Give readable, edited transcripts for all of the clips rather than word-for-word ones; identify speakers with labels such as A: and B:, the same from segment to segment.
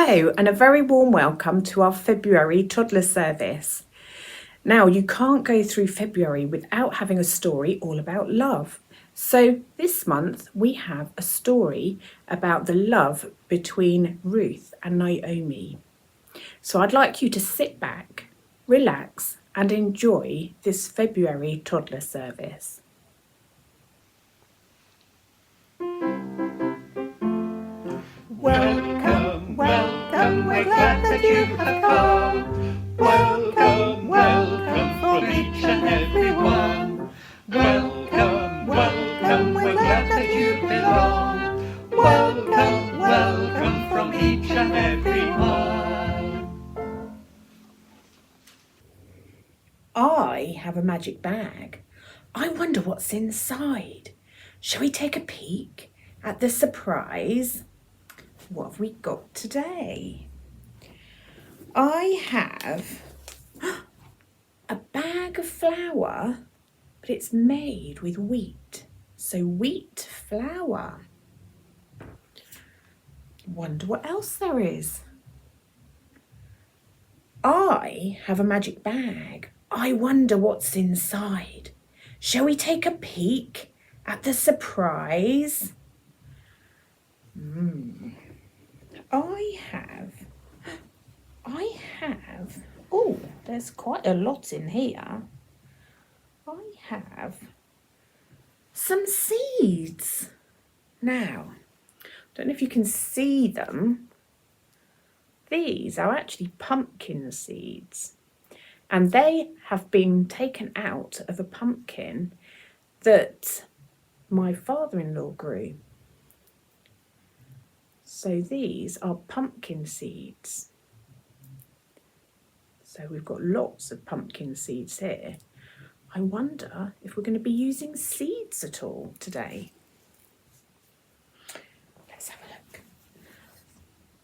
A: Hello and a very warm welcome to our February Toddler service. Now, you can't go through February without having a story all about love. So this month we have a story about the love between Ruth and Naomi. So I'd like you to sit back, relax and enjoy this February Toddler service.
B: Welcome, welcome, we're glad that you have come. Welcome, welcome from each and every one. Welcome, welcome, we're glad that you belong. Welcome, welcome from each and every one.
A: I have a magic bag. I wonder what's inside. Shall we take a peek at the surprise? What have we got today? I have a bag of flour, but it's made with wheat. So wheat flour. Wonder what else there is. I have a magic bag. I wonder what's inside. Shall we take a peek at the surprise? Oh, there's quite a lot in here. I have some seeds. Now, don't know if you can see them. These are actually pumpkin seeds, and they have been taken out of a pumpkin that my father-in-law grew. So these are pumpkin seeds. So we've got lots of pumpkin seeds here. I wonder if we're going to be using seeds at all today. Let's have a look.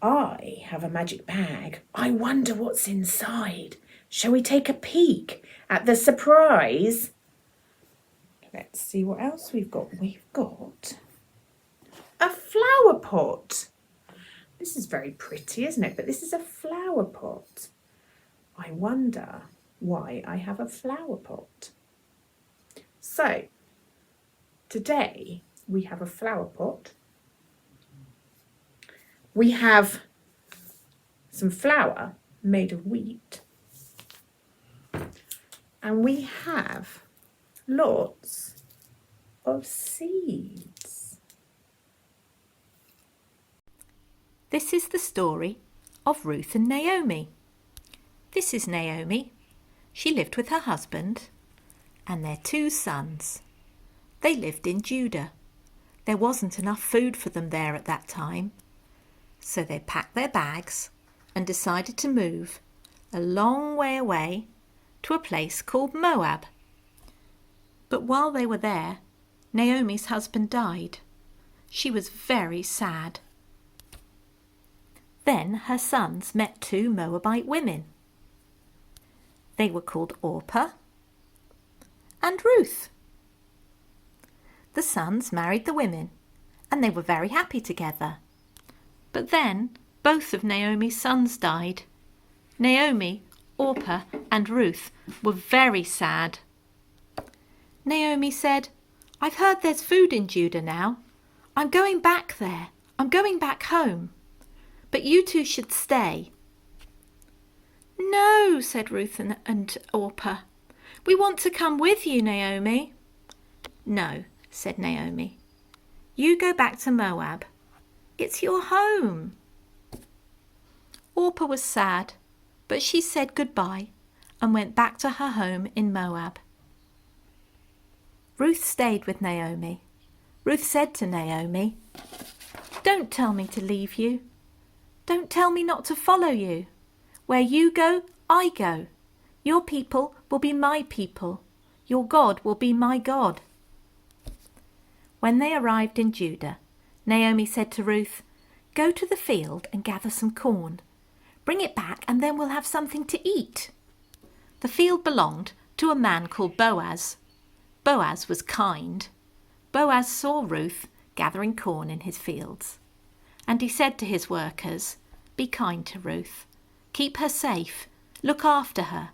A: I have a magic bag. I wonder what's inside. Shall we take a peek at the surprise? Let's see what else we've got. We've got a flower pot. This is very pretty, isn't it? But this is a flower pot. I wonder why I have a flower pot. So, today we have a flower pot. We have some flour made of wheat. And we have lots of seeds.
C: This is the story of Ruth and Naomi. This is Naomi. She lived with her husband and their 2 sons. They lived in Judah. There wasn't enough food for them there at that time, so they packed their bags and decided to move a long way away to a place called Moab. But while they were there, Naomi's husband died. She was very sad. Then her sons met 2 Moabite women. They were called Orpah and Ruth. The sons married the women, and they were very happy together. But then both of Naomi's sons died. Naomi, Orpah and Ruth were very sad. Naomi said, "I've heard there's food in Judah now. I'm going back there. I'm going back home. But you 2 should stay." "No," said Ruth and Orpah. "We want to come with you, Naomi." "No," said Naomi. "You go back to Moab. It's your home." Orpah was sad, but she said goodbye and went back to her home in Moab. Ruth stayed with Naomi. Ruth said to Naomi, "Don't tell me to leave you. Don't tell me not to follow you. Where you go, I go. Your people will be my people. Your God will be my God." When they arrived in Judah, Naomi said to Ruth, "Go to the field and gather some corn. Bring it back and then we'll have something to eat." The field belonged to a man called Boaz. Boaz was kind. Boaz saw Ruth gathering corn in his fields, and he said to his workers, Be kind to Ruth. Keep her safe. Look after her.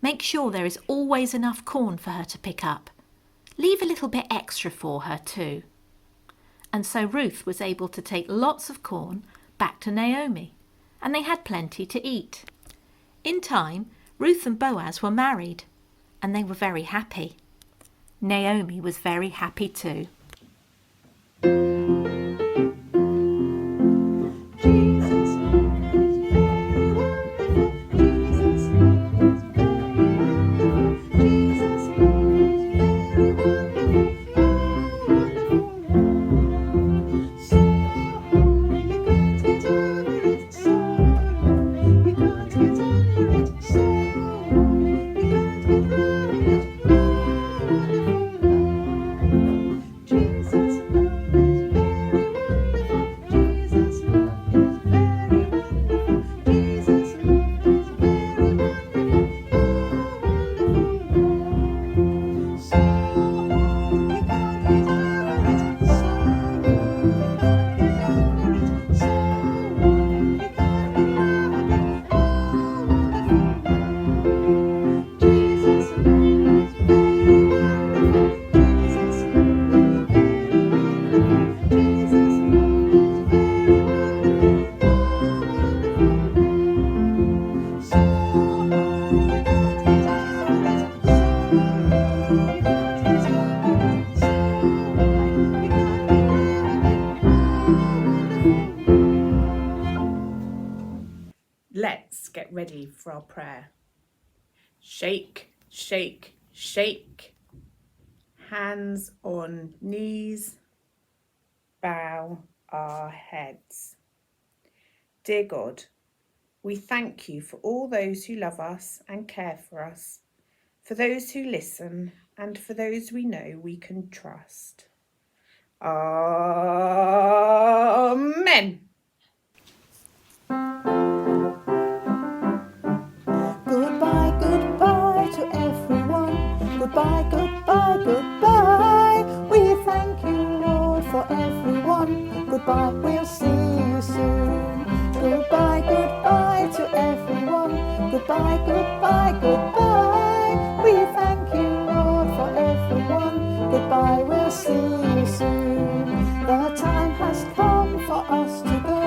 C: Make sure there is always enough corn for her to pick up. Leave a little bit extra for her too. And so Ruth was able to take lots of corn back to Naomi, and they had plenty to eat. In time, Ruth and Boaz were married, and they were very happy. Naomi was very happy too.
A: Let's get ready for our prayer. Shake, shake, shake. Hands on knees. Bow our heads. Dear God, we thank you for all those who love us and care for us, for those who listen, and for those we know we can trust. Amen.
B: Goodbye, goodbye to everyone. Goodbye, goodbye, goodbye. We thank you, Lord, for everyone. Goodbye, we'll see you soon. Goodbye, goodbye to everyone. Goodbye, goodbye, goodbye. We thank you, Lord, for everyone. Goodbye, we'll see you soon. The time has come for us to go.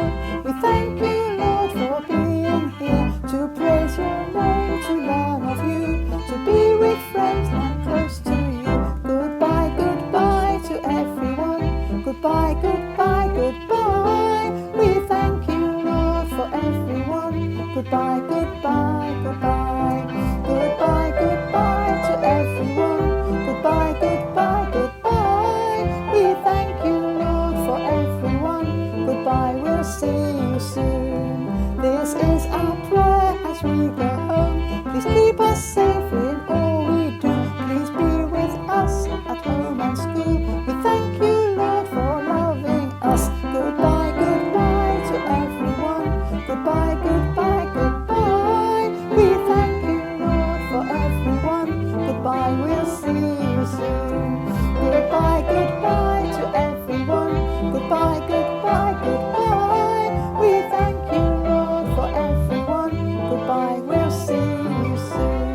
B: We thank you, Lord, for being here to praise your name, to learn of you, to be with friends and close to you. Goodbye, goodbye to everyone. Goodbye, goodbye, goodbye. We thank you, Lord, for everyone. Goodbye, goodbye, goodbye. Goodbye, goodbye to everyone. Goodbye, goodbye, goodbye. We thank you, Lord, for everyone. Goodbye, we'll see you soon. This is our prayer as we go home. Please keep us safe in all we do. Please be with us at home and school. We thank you, Lord, for loving us. Goodbye, goodbye to everyone. Goodbye, goodbye, goodbye. We thank you, Lord, for everyone. Goodbye, we'll see you soon. Goodbye, goodbye to everyone. Goodbye, goodbye, goodbye. We thank you, Lord, for everyone. Goodbye, we'll see you soon.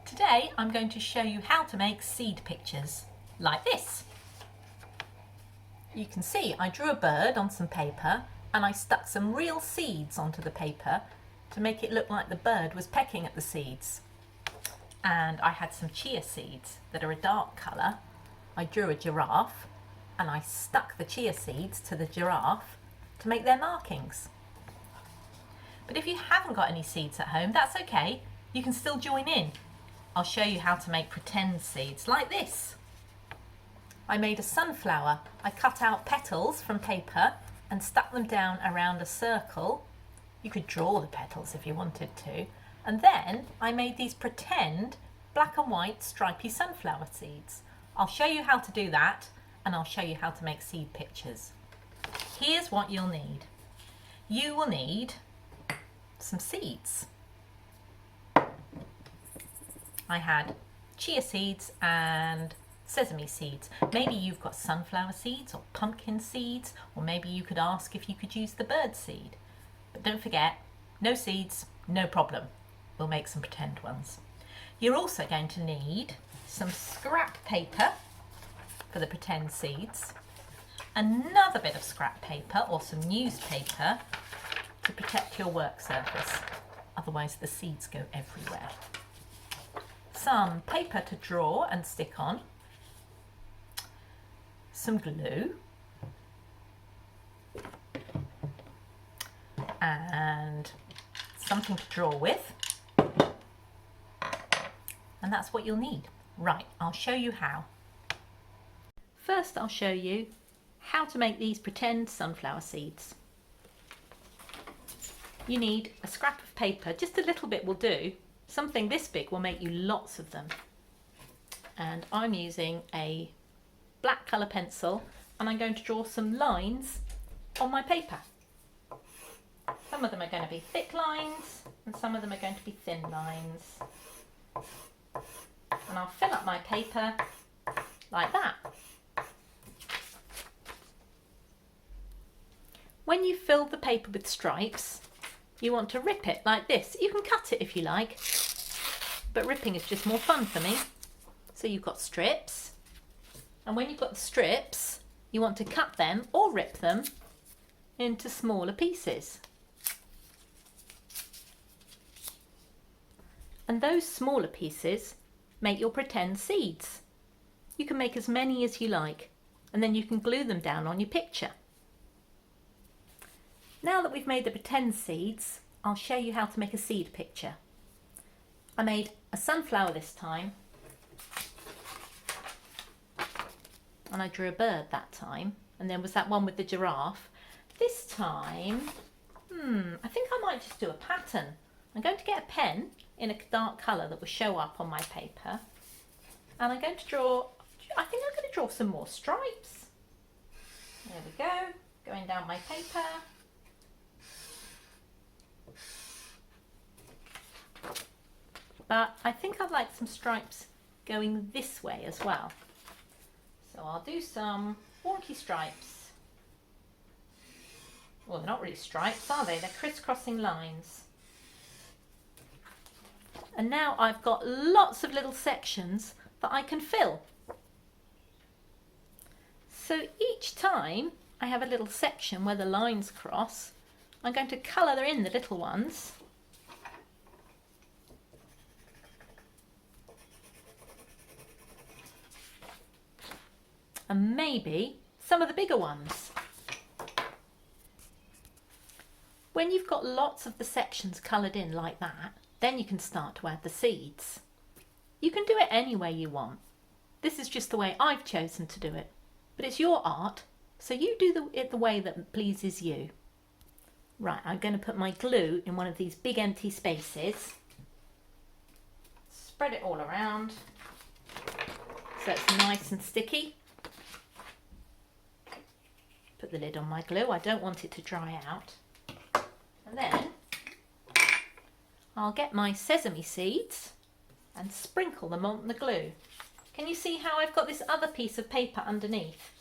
C: Today I'm going to show you how to make seed pictures, like this. You can see I drew a bird on some paper and I stuck some real seeds onto the paper to make it look like the bird was pecking at the seeds. And I had some chia seeds that are a dark colour. I drew a giraffe and I stuck the chia seeds to the giraffe to make their markings. But if you haven't got any seeds at home, that's okay. You can still join in. I'll show you how to make pretend seeds like this. I made a sunflower. I cut out petals from paper and stuck them down around a circle. You could draw the petals if you wanted to. And then I made these pretend black and white stripy sunflower seeds. I'll show you how to do that, and I'll show you how to make seed pictures. Here's what you'll need. You will need some seeds. I had chia seeds and sesame seeds. Maybe you've got sunflower seeds or pumpkin seeds, or maybe you could ask if you could use the bird seed. But don't forget, no seeds, no problem. We'll make some pretend ones. You're also going to need some scrap paper for the pretend seeds, another bit of scrap paper or some newspaper to protect your work surface, otherwise the seeds go everywhere. Some paper to draw and stick on, some glue, and something to draw with, and that's what you'll need. Right, I'll show you how. First, I'll show you how to make these pretend sunflower seeds. You need a scrap of paper, just a little bit will do. Something this big will make you lots of them. And I'm using a black colour pencil, and I'm going to draw some lines on my paper. Some of them are going to be thick lines and some of them are going to be thin lines. And I'll fill up my paper like that. When you fill the paper with stripes, you want to rip it like this. You can cut it if you like, but ripping is just more fun for me. So you've got strips, and when you've got the strips, you want to cut them or rip them into smaller pieces. And those smaller pieces make your pretend seeds. You can make as many as you like, and then you can glue them down on your picture. Now that we've made the pretend seeds, I'll show you how to make a seed picture. I made a sunflower this time, and I drew a bird that time, and there was that one with the giraffe. This time, I think I might just do a pattern. I'm going to get a pen in a dark colour that will show up on my paper, and I'm going to draw, I think I'm going to draw some more stripes. There we go, going down my paper. But I think I'd like some stripes going this way as well. So I'll do some wonky stripes. Well, they're not really stripes, are they? They're crisscrossing lines. And now I've got lots of little sections that I can fill. So each time I have a little section where the lines cross, I'm going to colour in the little ones. And maybe some of the bigger ones. When you've got lots of the sections coloured in like that, then you can start to add the seeds. You can do it any way you want. This is just the way I've chosen to do it. But it's your art, so you do it the way that pleases you. Right, I'm going to put my glue in one of these big empty spaces. Spread it all around so it's nice and sticky. Put the lid on my glue, I don't want it to dry out. And then I'll get my sesame seeds and sprinkle them on the glue. Can you see how I've got this other piece of paper underneath?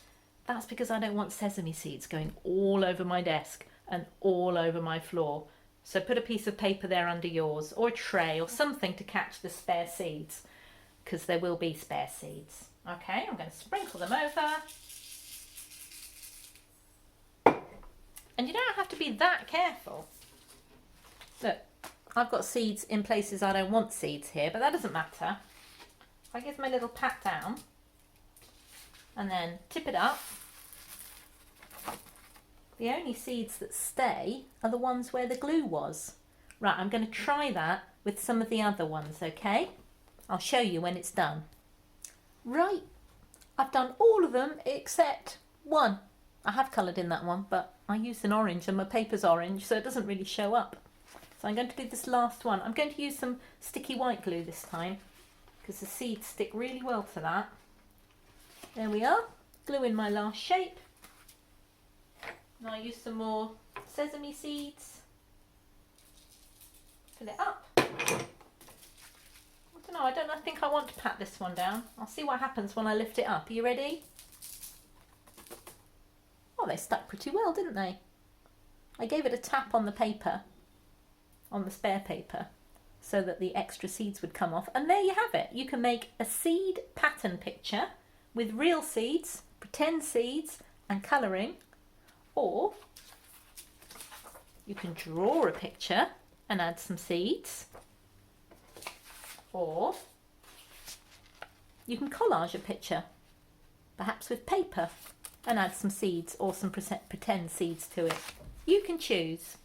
C: That's because I don't want sesame seeds going all over my desk and all over my floor. So put a piece of paper there under yours, or a tray or something to catch the spare seeds, because there will be spare seeds. Okay, I'm going to sprinkle them over. And you don't have to be that careful. Look, I've got seeds in places I don't want seeds here, but that doesn't matter. If I give them a little pat down and then tip it up, the only seeds that stay are the ones where the glue was. Right, I'm going to try that with some of the other ones, okay? I'll show you when it's done. Right, I've done all of them except one. I have coloured in that one, but I used an orange and my paper's orange, so it doesn't really show up. So I'm going to do this last one. I'm going to use some sticky white glue this time, because the seeds stick really well to that. There we are, glue in my last shape. And I'll use some more sesame seeds. Fill it up. I don't know, I don't think I want to pat this one down. I'll see what happens when I lift it up. Are you ready? Oh, they stuck pretty well, didn't they? I gave it a tap on the paper, on the spare paper, so that the extra seeds would come off. And there you have it. You can make a seed pattern picture with real seeds, pretend seeds and colouring, or you can draw a picture and add some seeds, or you can collage a picture, perhaps with paper, and add some seeds or some pretend seeds to it. You can choose.